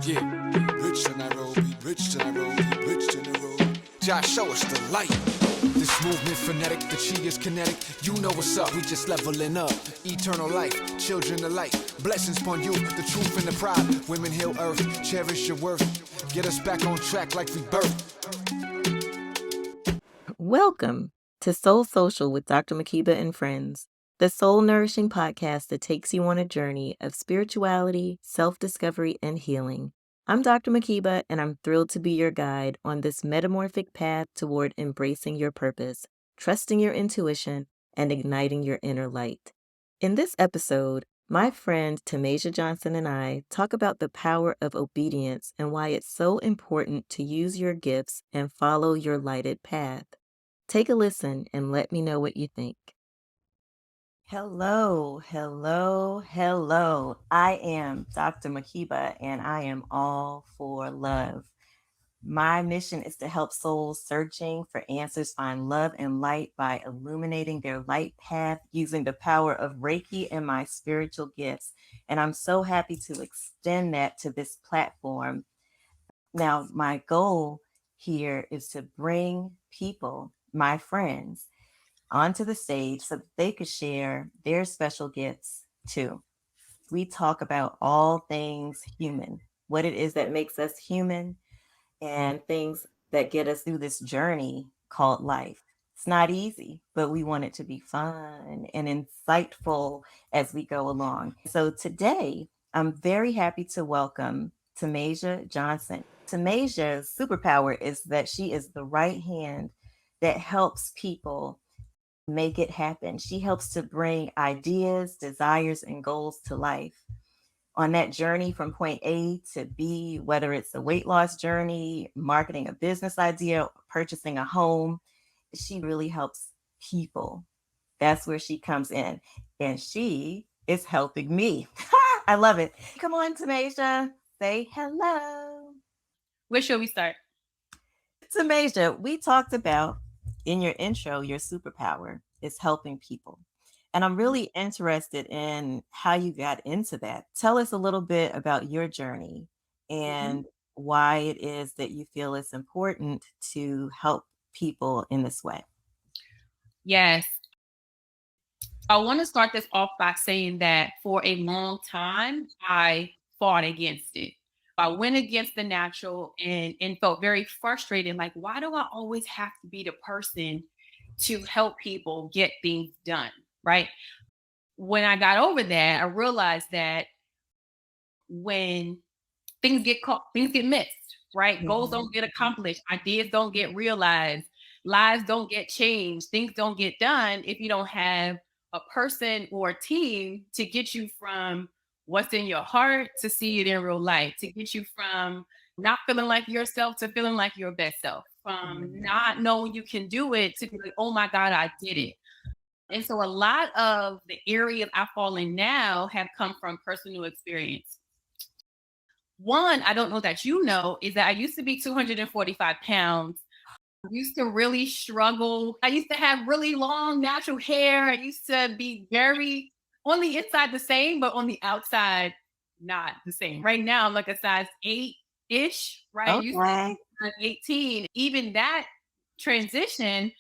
Yeah, rich to Nairobi, rich to Nairobi, rich to Nairobi. Josh, show us the light. This movement frenetic, the chi is kinetic. You know what's up, we just leveling up. Eternal life, children of light. Blessings upon you, the truth and the pride. Women heal earth, cherish your worth. Get us back on track like we birthed. Welcome to SolSocial with Dr. Makeba and Friends, the soul nourishing podcast that takes you on a journey of spirituality, self-discovery, and healing. I'm Dr. Makeba, and I'm thrilled to be your guide on this metamorphic path toward embracing your purpose, trusting your intuition, and igniting your inner light. In this episode, my friend Tamasia Johnson and I talk about the power of obedience and why it's so important to use your gifts and follow your lighted path. Take a listen and let me know what you think. Hello. I am Dr. Makeba, and I am all for love. My mission is to help souls searching for answers find love and light by illuminating their light path using the power of Reiki and my spiritual gifts. And I'm so happy to extend that to this platform. Now, my goal here is to bring people, my friends, onto the stage so that they could share their special gifts too. We talk about all things human, what it is that makes us human, and things that get us through this journey called life. It's not easy, but we want it to be fun and insightful as we go along. So today, I'm very happy to welcome Tamasia Johnson. Tamasia's superpower is that she is the right hand that helps people make it happen. She helps to bring ideas, desires, and goals to life. On that journey from point A to B, whether it's a weight loss journey, marketing a business idea, purchasing a home, she really helps people. That's where she comes in. And she is helping me. I love it. Come on, Tamasia. Say hello. Where should we start? Tamasia, we talked about in your intro, your superpower is helping people. And I'm really interested in how you got into that. Tell us a little bit about your journey and why it is that you feel it's important to help people in this way. Yes. I want to start this off by saying that for a long time, I fought against it. I went against the natural and felt very frustrated. Like, why do I always have to be the person to help people get things done? Right. When I got over that, I realized that when things get caught, things get missed, right? Goals don't get accomplished, ideas don't get realized, lives don't get changed, things don't get done if you don't have a person or a team to get you from what's in your heart to see it in real life, to get you from not feeling like yourself to feeling like your best self, from not knowing you can do it to be like, oh my God, I did it. And so a lot of the areas I fall in now have come from personal experience. One, I don't know that you know, is that I used to be 245 pounds. I used to really struggle. I used to have really long natural hair. I used to be very on the inside the same, but on the outside, not the same. Right now, I'm like a size 8-ish, right? Okay. Used to be 18. Even that transition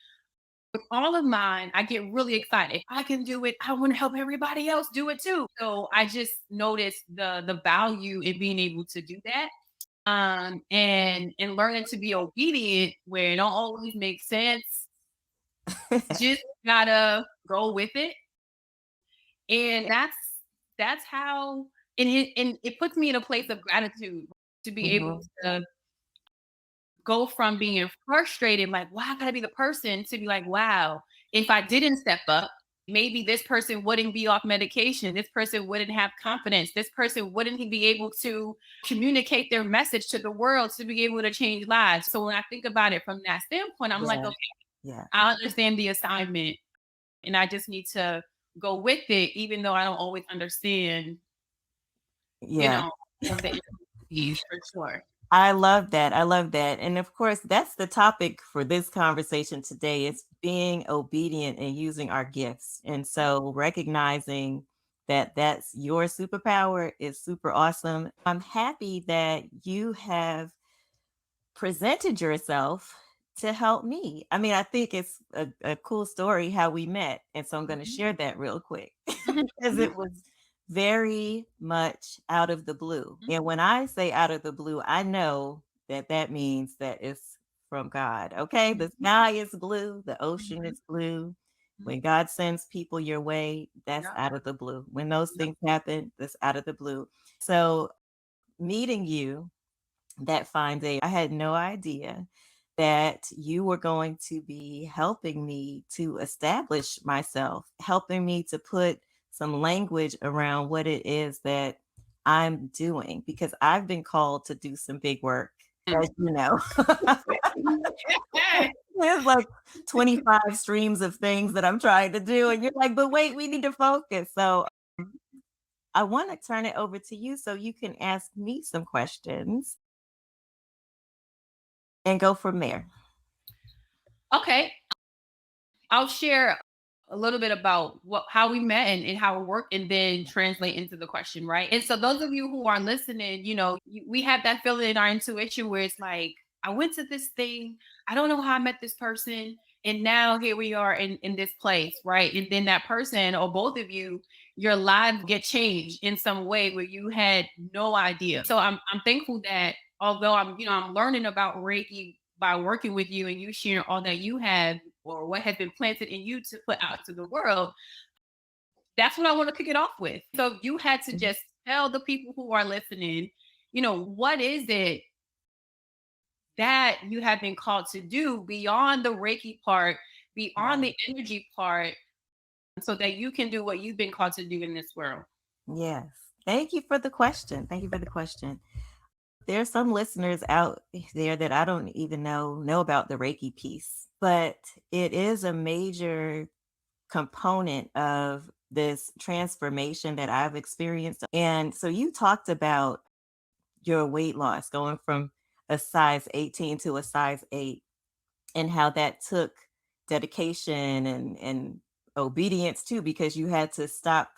with all of mine, I get really excited. If I can do it, I want to help everybody else do it too. So I just noticed the value in being able to do that. And learning to be obedient where it don't always make sense. Just gotta go with it. And that's how and it puts me in a place of gratitude to be able to go from being frustrated, like, why I gotta be the person to be like, wow, if I didn't step up, maybe this person wouldn't be off medication. This person wouldn't have confidence. This person wouldn't be able to communicate their message to the world to be able to change lives. So when I think about it from that standpoint, I'm like, okay, I understand the assignment and I just need to go with it, even though I don't always understand, the intricacies for sure. I love that. And of course, that's the topic for this conversation today. It's being obedient and using our gifts. And so recognizing that that's your superpower is super awesome. I'm happy that you have presented yourself to help me. I mean, I think it's a cool story how we met. And so I'm going to share that real quick because it was very much out of the blue. And when I say out of the blue, I know that that means that it's from God. Okay. The sky is blue, the ocean is blue. When God sends people your way, that's Yep. out of the blue. When those things happen, that's out of the blue. So meeting you that fine day, I had no idea that you were going to be helping me to establish myself, helping me to put some language around what it is that I'm doing, because I've been called to do some big work, as you know. There's like 25 streams of things that I'm trying to do, and you're like, but wait, we need to focus. So I want to turn it over to you so you can ask me some questions and go from there. Okay. I'll share a little bit about how we met and how it worked, and then translate into the question, right? And so those of you who are listening, we have that feeling in our intuition where it's like, I went to this thing, I don't know how I met this person, and now here we are in this place, right? And then that person or both of you, your lives get changed in some way where you had no idea. So I'm thankful that although I'm learning about Reiki by working with you and you sharing all that you have or what has been planted in you to put out to the world, that's what I want to kick it off with. So you had to just tell the people who are listening, what is it that you have been called to do beyond the Reiki part, beyond the energy part, so that you can do what you've been called to do in this world. Yes. Thank you for the question. Thank you for the question. There's some listeners out there that I don't even know about the Reiki piece, but it is a major component of this transformation that I've experienced. And so you talked about your weight loss going from a size 18 to a size 8, and how that took dedication and obedience too, because you had to stop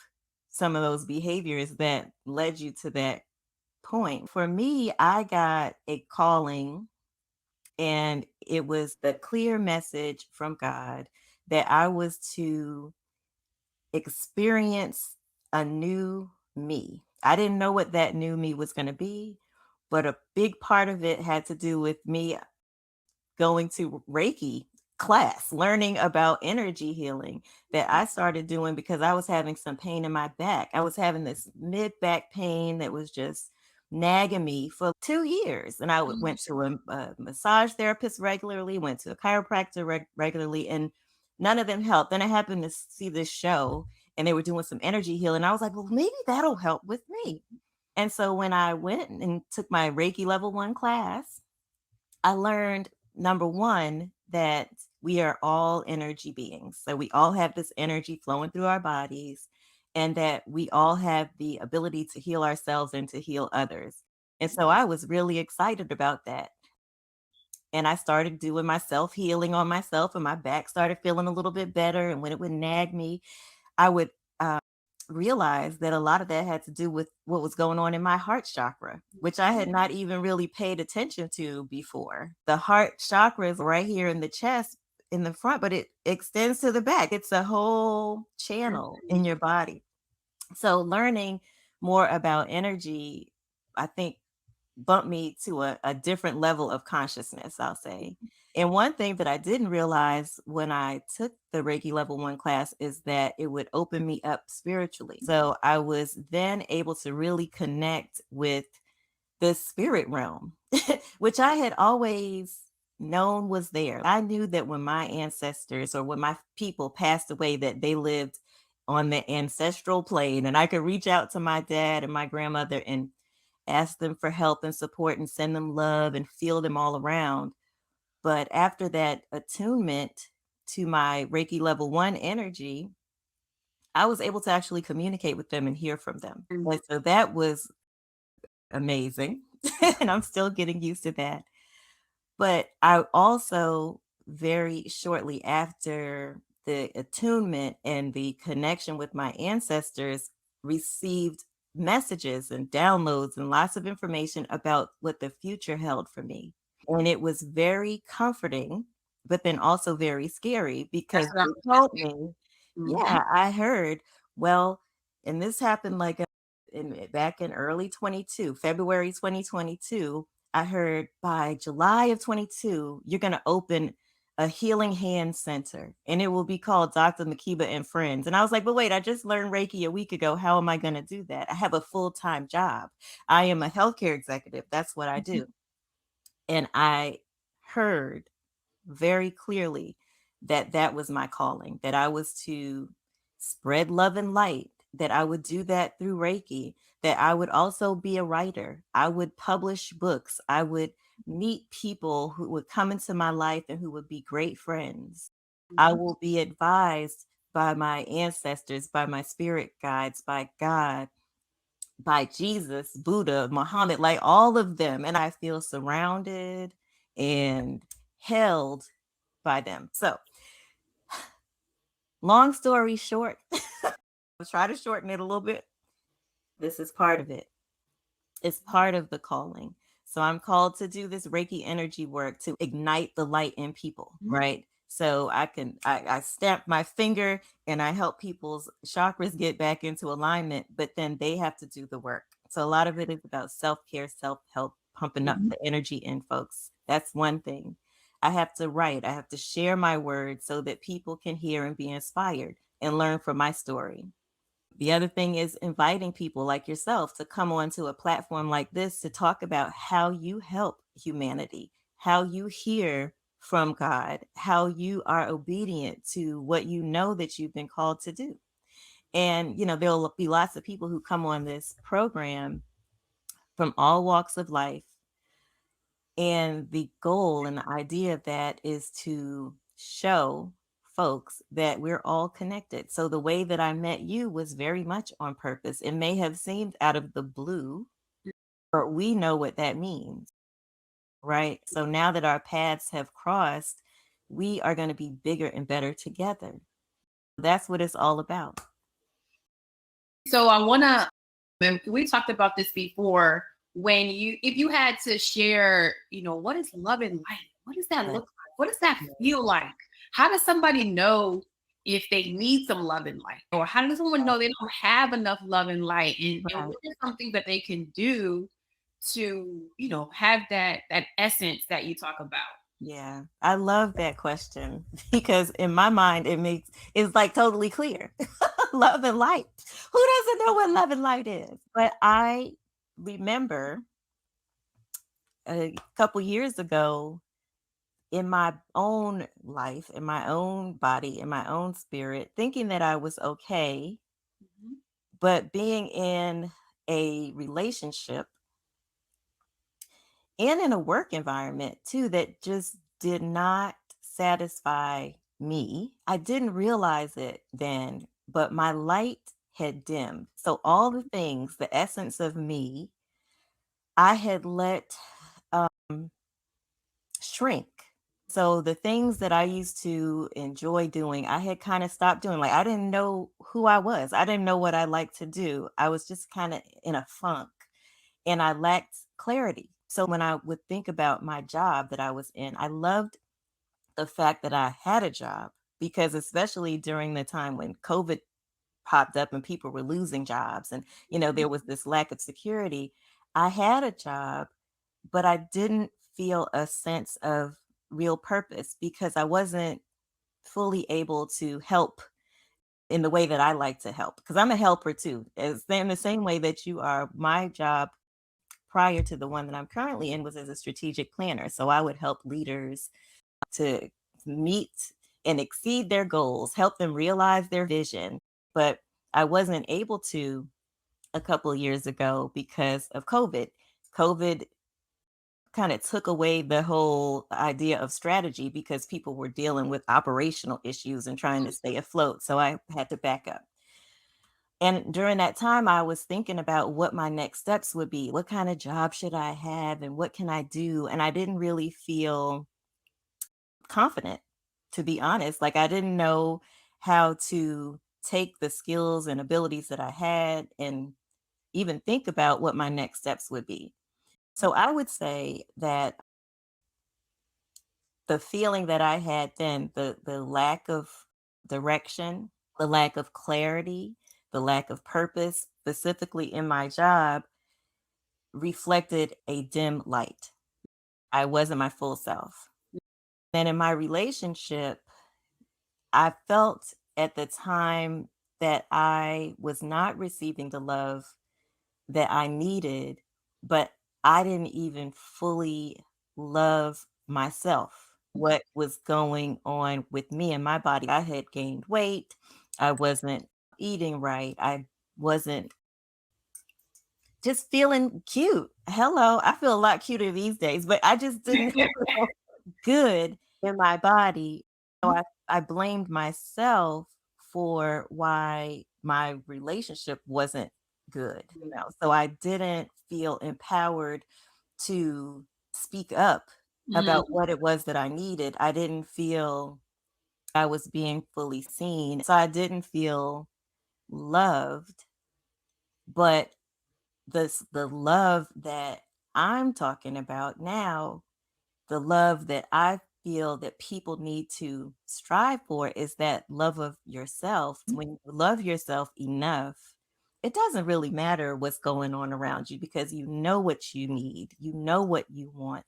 some of those behaviors that led you to that point. For me, I got a calling, and it was the clear message from God that I was to experience a new me. I didn't know what that new me was going to be, but a big part of it had to do with me going to Reiki class, learning about energy healing that I started doing because I was having some pain in my back. I was having this mid back pain that was just nagging me for 2 years. And I went to a massage therapist regularly, went to a chiropractor regularly, and none of them helped. Then I happened to see this show and they were doing some energy healing. I was like, well, maybe that'll help with me. And so when I went and took my Reiki level 1 class, I learned, number one, that we are all energy beings. So we all have this energy flowing through our bodies, and that we all have the ability to heal ourselves and to heal others. And so I was really excited about that. And I started doing my self healing on myself, and my back started feeling a little bit better. And when it would nag me, I would realize that a lot of that had to do with what was going on in my heart chakra, which I had not even really paid attention to before. The heart chakra is right here in the chest in the front, but it extends to the back. It's a whole channel in your body. So learning more about energy, I think, bumped me to a different level of consciousness, I'll say. And one thing that I didn't realize when I took the Reiki level 1 class is that it would open me up spiritually. So I was then able to really connect with the spirit realm, which I had always known was there. I knew that when my ancestors or when my people passed away, that they lived on the ancestral plane, and I could reach out to my dad and my grandmother and ask them for help and support and send them love and feel them all around. But after that attunement to my Reiki level 1 energy, I was able to actually communicate with them and hear from them. And so that was amazing. And I'm still getting used to that. But I also, very shortly after the attunement and the connection with my ancestors, received messages and downloads and lots of information about what the future held for me. And it was very comforting, but then also very scary because That's what it told I'm me, Mhm. yeah, I heard, well, and this happened like back in early 22, February 2022. I heard by July of 22, you're going to open a healing hand center and it will be called Dr. Makeba and Friends. And I was like, but wait, I just learned Reiki a week ago. How am I going to do that? I have a full-time job. I am a healthcare executive. That's what I do. And I heard very clearly that that was my calling, that I was to spread love and light, that I would do that through Reiki, that I would also be a writer. I would publish books. I would meet people who would come into my life and who would be great friends. I Mhm. will be advised by my ancestors, by my spirit guides, by God, by Jesus, Buddha, Muhammad, like all of them. And I feel surrounded and held by them. So, long story short, I'll try to shorten it a little bit. This is part of it. It's part of the calling. So I'm called to do this Reiki energy work to ignite the light in people, Mhm. right? So I stamp my finger and I help people's chakras get back into alignment, but then they have to do the work. So a lot of it is about self-care, self-help, pumping up Mhm. the energy in folks. That's one thing. I have to write, I have to share my words so that people can hear and be inspired and learn from my story. The other thing is inviting people like yourself to come onto a platform like this to talk about how you help humanity, how you hear from God, how you are obedient to what you know that you've been called to do. And, there'll be lots of people who come on this program from all walks of life. And the goal and the idea of that is to show folks that we're all connected. So the way that I met you was very much on purpose. It may have seemed out of the blue, but we know what that means, right? So now that our paths have crossed, we are going to be bigger and better together. That's what it's all about. So I want to, and we talked about this before, when if you had to share, what is love and light? What does that Right. look like? What does that feel like? How does somebody know if they need some love and light? Or how does someone know they don't have enough love and light? And Right. what is something that they can do to, have that essence that you talk about? Yeah, I love that question because in my mind it's like totally clear. Love and light. Who doesn't know what love and light is? But I remember a couple years ago in my own life, in my own body, in my own spirit, thinking that I was okay, Mhm. but being in a relationship and in a work environment too that just did not satisfy me. I didn't realize it then, but my light had dimmed. So all the things, the essence of me, I had let shrink. So the things that I used to enjoy doing, I had kind of stopped doing. Like I didn't know who I was. I didn't know what I liked to do. I was just kind of in a funk and I lacked clarity. So when I would think about my job that I was in, I loved the fact that I had a job because especially during the time when COVID popped up and people were losing jobs and there was this lack of security, I had a job, but I didn't feel a sense of real purpose because I wasn't fully able to help in the way that I like to help because I'm a helper too. As in the same way that you are, my job prior to the one that I'm currently in was as a strategic planner. So I would help leaders to meet and exceed their goals, help them realize their vision. But I wasn't able to a couple of years ago because of COVID. COVID kind of took away the whole idea of strategy because people were dealing with operational issues and trying to stay afloat. So I had to back up. And during that time, I was thinking about what my next steps would be. What kind of job should I have and what can I do? And I didn't really feel confident, to be honest. Like I didn't know how to take the skills and abilities that I had and even think about what my next steps would be. So I would say that the feeling that I had then, the lack of direction, the lack of clarity, the lack of purpose, specifically in my job, reflected a dim light. I wasn't my full self. And in my relationship, I felt at the time that I was not receiving the love that I needed, but I didn't even fully love myself. What was going on with me and my body? I had gained weight. I wasn't eating right. I wasn't just feeling cute. Hello, I feel a lot cuter these days, but I just didn't feel good in my body. So I blamed myself for why my relationship wasn't good. So I didn't feel empowered to speak up about what it was that I needed. I didn't feel I was being fully seen. So I didn't feel loved, but the love that I'm talking about now, the love that I feel that people need to strive for is that love of yourself. When you love yourself enough, it doesn't really matter what's going on around you because you know what you need, you know what you want,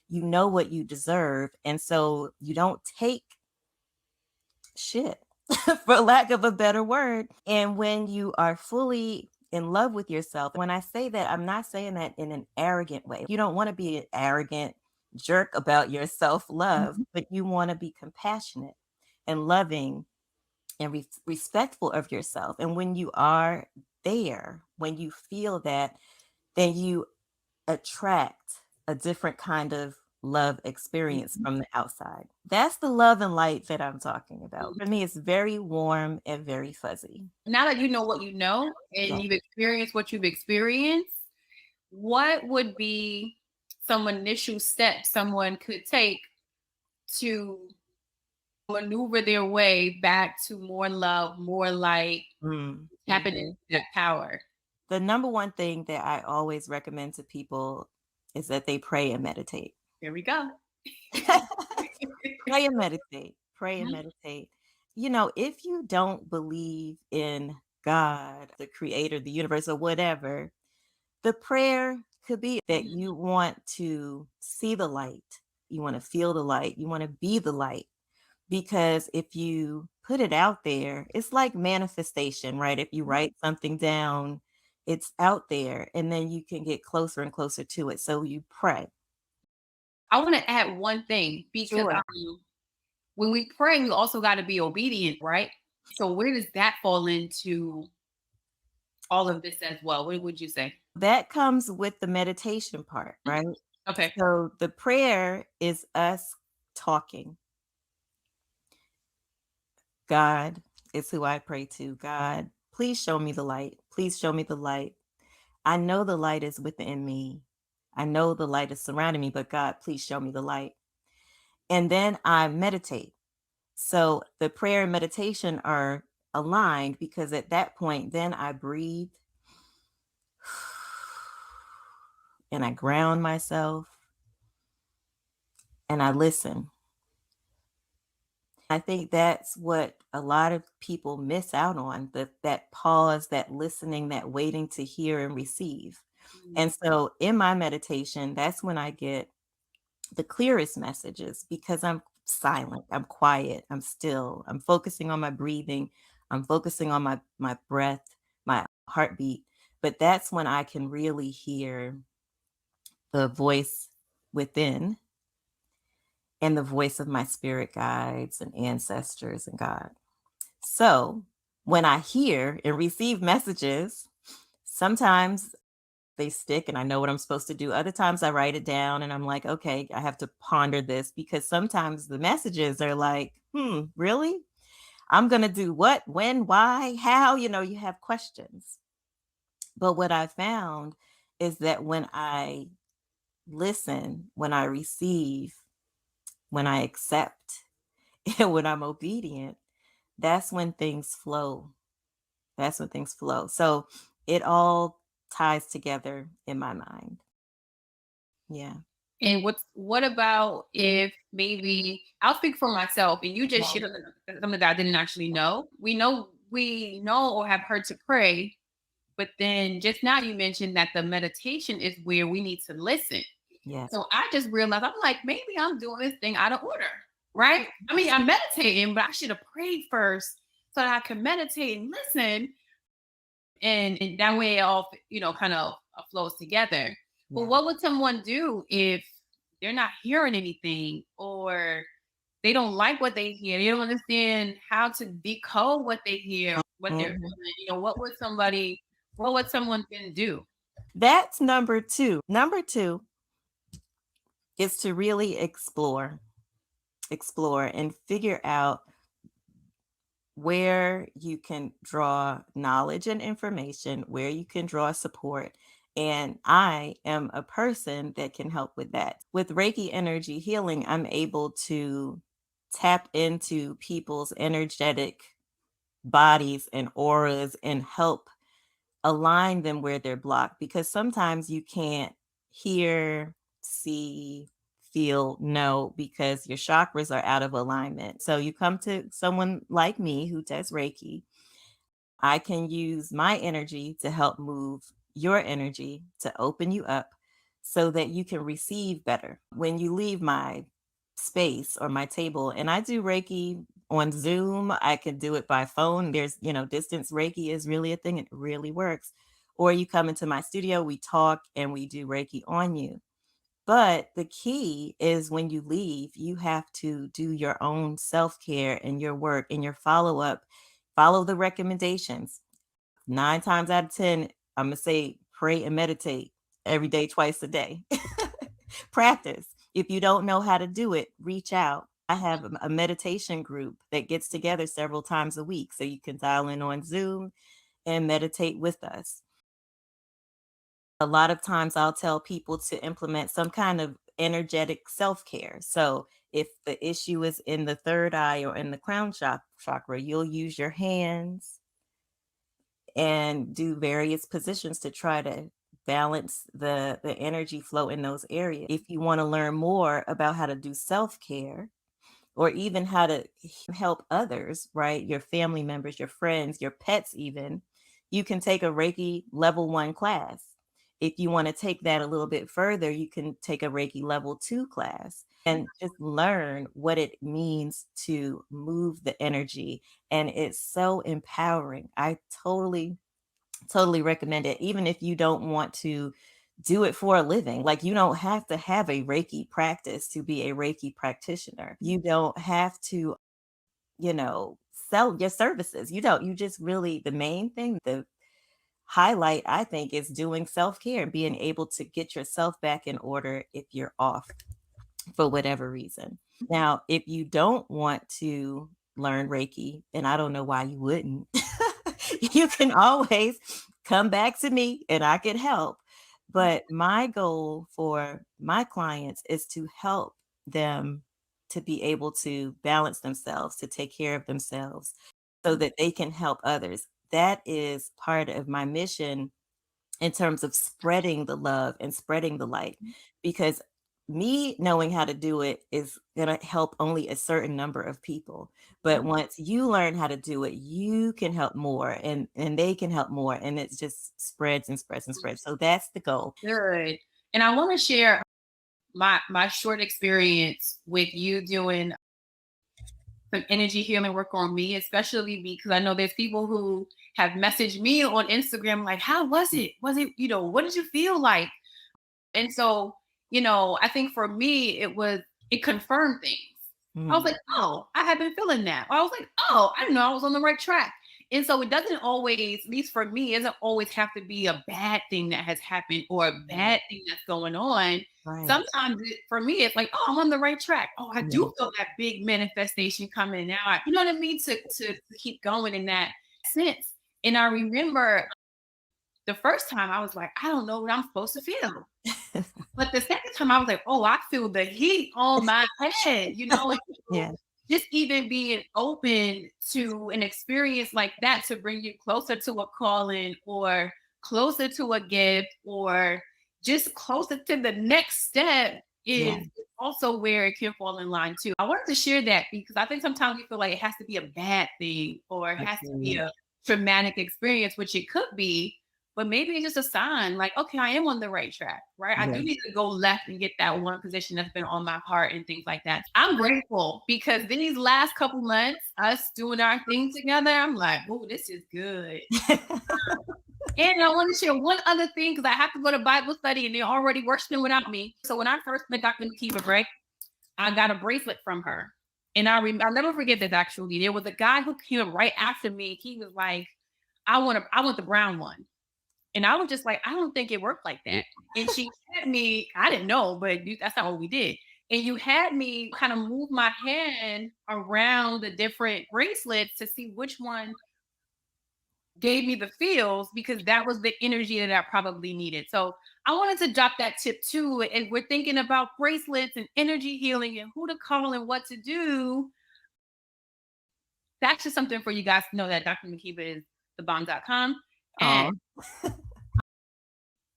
you know what you deserve. And so you don't take shit, for lack of a better word. And when you are fully in love with yourself, when I say that, I'm not saying that in an arrogant way. You don't want to be an arrogant jerk about your self love, but you want to be compassionate and loving and respectful of yourself. And when you are there, when you feel that, then you attract a different kind of love experience from the outside. That's the love and light that I'm talking about. For me, it's very warm and very fuzzy. Now that you know what you know and you've experienced what you've experienced, what would be some initial steps someone could take to maneuver their way back to more love, more light, tapping into that power? The number one thing that I always recommend to people is that they pray and meditate. Here we go. Pray and meditate. Pray and meditate. You know, if you don't believe in God, the creator, the universe, or whatever, the prayer could be that you want to see the light, you want to feel the light, you want to be the light. Because if you put it out there, it's like manifestation, right? If you write something down, it's out there, and then you can get closer and closer to it. So you pray. I want to add one thing because Sure. when we pray, we also got to be obedient, right? So where does that fall into all of this as well? What would you say? That comes with the meditation part, right? Okay. So the prayer is us talking. God is who I pray to. God, please show me the light. Please show me the light. I know the light is within me. I know the light is surrounding me, but God, please show me the light. And then I meditate. So the prayer and meditation are aligned because at that point, then I breathe and I ground myself and I listen. I think that's what a lot of people miss out on, that pause, that listening, that waiting to hear and receive. And so in my meditation, that's when I get the clearest messages because I'm silent, I'm quiet, I'm still, I'm focusing on my breathing, I'm focusing on my breath, my heartbeat. But that's when I can really hear the voice within and the voice of my spirit guides and ancestors and God. So when I hear and receive messages, sometimes they stick and I know what I'm supposed to do. Other times I write it down and I'm like, okay, I have to ponder this because sometimes the messages are like, really? I'm going to do what, when, why, how? You know, you have questions. But what I found is that when I listen, when I receive, when I accept, and when I'm obedient, that's when things flow That's when things flow. So it all ties together in my mind. Yeah. And what about if maybe I'll speak for myself and you just shared something that I didn't actually know. We know or have heard to pray, but then just now you mentioned that the meditation is where we need to listen. Yeah. So I just realized I'm like, maybe I'm doing this thing out of order, right? I mean, I'm meditating, but I should have prayed first so that I could meditate and listen. And that way it all, kind of flows together. But Yeah. what would someone do if they're not hearing anything or they don't like what they hear? They don't understand how to decode what they hear, what they're Mhm. feeling. What would someone then do? That's number two. Number two is to really explore and figure out where you can draw knowledge and information, where you can draw support. And I am a person that can help with that. With Reiki energy healing, I'm able to tap into people's energetic bodies and auras and help align them where they're blocked, because sometimes you can't hear, see, feel, know, because your chakras are out of alignment. So you come to someone like me who does Reiki. I can use my energy to help move your energy to open you up so that you can receive better. When you leave my space or my table, and I do Reiki on Zoom, I can do it by phone. There's, distance Reiki is really a thing. It really works. Or you come into my studio, we talk and we do Reiki on you. But the key is when you leave, you have to do your own self care and your work and your follow up. Follow the recommendations. 9 times out of 10, I'm going to say pray and meditate every day, twice a day. Practice. If you don't know how to do it, reach out. I have a meditation group that gets together several times a week. So you can dial in on Zoom and meditate with us. A lot of times I'll tell people to implement some kind of energetic self-care. So if the issue is in the third eye or in the crown chakra, you'll use your hands and do various positions to try to balance the energy flow in those areas. If you want to learn more about how to do self-care, or even how to help others, right? Your family members, your friends, your pets, even, you can take a Reiki level 1 class. If you want to take that a little bit further, you can take a Reiki level 2 class and just learn what it means to move the energy. And it's so empowering. I totally recommend it, even if you don't want to do it for a living. Like, you don't have to have a Reiki practice to be a Reiki practitioner. You don't have to, sell your services. You just really, the main thing, the highlight, I think, is doing self-care and being able to get yourself back in order if you're off for whatever reason. Now, if you don't want to learn Reiki, and I don't know why you wouldn't, you can always come back to me and I can help. But my goal for my clients is to help them to be able to balance themselves, to take care of themselves so that they can help others. That is part of my mission in terms of spreading the love and spreading the light, because me knowing how to do it is going to help only a certain number of people. But once you learn how to do it, you can help more, and they can help more, and it just spreads and spreads and spreads. So that's the goal. Good. And I want to share my short experience with you doing some energy healing work on me, especially because I know there's people who have messaged me on Instagram like, how was it? Was it, what did you feel like? And so, I think for me, it confirmed things. I was Mhm. like, oh, I have been feeling that. Or I was like, oh, I didn't know I was on the right track. And so it doesn't always, at least for me, it doesn't always have to be a bad thing that has happened or a bad thing that's going on. Right. Sometimes for me, it's like, oh, I'm on the right track. Oh, I do feel that big manifestation coming now. You know what I mean? To keep going in that sense. And I remember the first time I was like, I don't know what I'm supposed to feel. But the second time I was like, oh, I feel the heat on my head, Yeah. just even being open to an experience like that to bring you closer to a calling or closer to a gift or just closer to the next step Yeah. is also where it can fall in line too. I wanted to share that because I think sometimes we feel like it has to be a bad thing or it has to be Agreed. a traumatic experience, which it could be, but maybe it's just a sign like, okay, I am on the right track, right? I Yeah. do need to go left and get that one position that's been on my heart and things like that. I'm grateful because these last couple months, us doing our thing together, I'm like, oh, this is good. And I want to share one other thing because I have to go to Bible study and they're already worshiping without me. So when I first met Dr. Makeba, right, I got a bracelet from her. And I'll never forget this actually. There was a guy who came right after me. He was like, I want the brown one. And I was just like, I don't think it worked like that. And she had me, I didn't know, but that's not what we did. And you had me kind of move my hand around the different bracelets to see which one gave me the feels because that was the energy that I probably needed. So I wanted to drop that tip too. And we're thinking about bracelets and energy healing and who to call and what to do. That's just something for you guys to know that Dr. Makeba is thebomb.com. Oh, And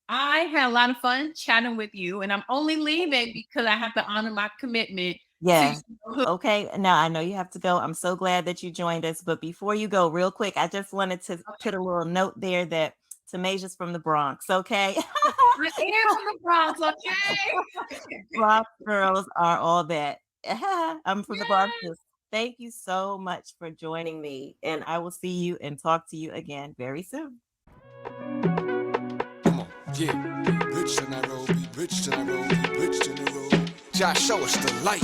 I had a lot of fun chatting with you, and I'm only leaving because I have to honor my commitment yeah. to Okay. Now I know you have to go. I'm so glad that you joined us. But before you go, real quick, I just wanted to put a little note there that Tamasia's from the Bronx. Okay. I am from the Bronx, okay? Bronx girls are all that. I'm from the Bronx Yes. too. Thank you so much for joining me. And I will see you and talk to you again very soon. Come on, yeah. Rich to Nairobi, rich to Nairobi, rich to Nairobi. Josh, show us the light.